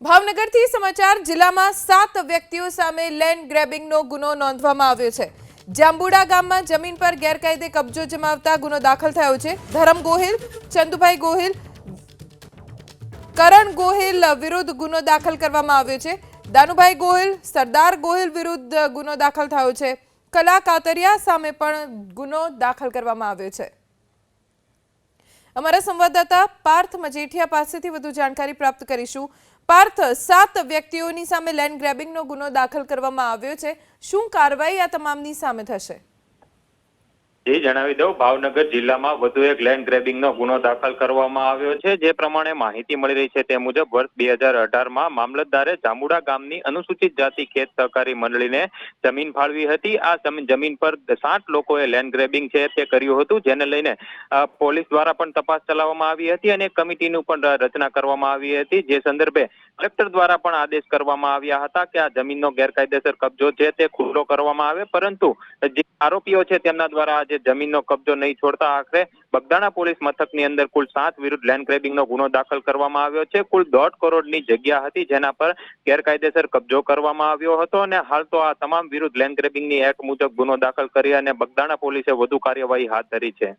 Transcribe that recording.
ભાવનગરથી સમાચાર જિલ્લામાં 7 વ્યક્તિઓ સામે લેન્ડ ગ્રેબિંગનો ગુનો નોંધવામાં આવ્યો છે। જાંબુડા ગામમાં જમીન પર ગેરકાયદે કબજો જમાવતા ગુનો દાખલ થયો છે। ધરમ ગોહિલ, ચંદુભાઈ ગોહિલ, કરણ ગોહિલ વિરુદ્ધ ગુનો દાખલ કરવામાં આવ્યો છે। દાનુભાઈ ગોહિલ, સરદાર ગોહિલ વિરુદ્ધ ગુનો દાખલ થયો છે। કલા કાતરિયા સામે પણ ગુનો દાખલ કરવામાં આવ્યો છે। અમારા સંવાદદાતા પાર્થ મજેઠિયા પાસેથી વધુ જાણકારી પ્રાપ્ત કરીશું। પાર્થ, 7 વ્યક્તિઓની સામે લેન્ડ ગ્રેબિંગનો ગુનો દાખલ કરવામાં આવ્યો છે। શું કાર્યવાહી આ તમામની સામે થશે? જી જણાવી દઉં, ભાવનગર જિલ્લામાં વધુ એક લેન્ડ ગ્રેબિંગનો ગુનો દાખલ કરવામાં આવ્યો છે। જે પ્રમાણે માહિતી મળી રહી છે તે મુજબ વર્ષ 2018માં મામલતદારે જાંબુડા ગામની અનુસૂચિત જાતિ ખેત સહકારી મંડળીને જમીન ફાળવી હતી। આ જમીન પર 7 લોકોએ લેન્ડ ગ્રેબિંગ છે તે કર્યું હતું, જેને લઈને પોલીસ દ્વારા પણ તપાસ ચલાવવામાં આવી હતી અને કમિટીનું પણ રચના કરવામાં આવી હતી। જે સંદર્ભે કલેક્ટર દ્વારા પણ આદેશ કરવામાં આવ્યા હતા કે આ જમીનનો ગેરકાયદેસર કબજો છે તે ખુલ્લો કરવામાં આવે, પરંતુ જે આરોપીઓ છે તેમના દ્વારા જમીનનો કબજો નહીં છોડતા આખરે બગદાણા પોલીસ મથકની અંદર કુલ 7 વિરુદ્ધ લેન્ડ ગ્રેબિંગનો ગુનો દાખલ કરવામાં આવ્યો છે। કુલ 1.5 કરોડની જગ્યા હતી જેના પર ગેરકાયદેસર કબજો કરવામાં આવ્યો હતો અને હાલ તો આ તમામ વિરુદ્ધ લેન્ડ ગ્રેબિંગની એક્ટ મુજબ ગુનો દાખલ કરી અને બગદાણા પોલીસે વધુ કાર્યવાહી હાથ ધરી છે।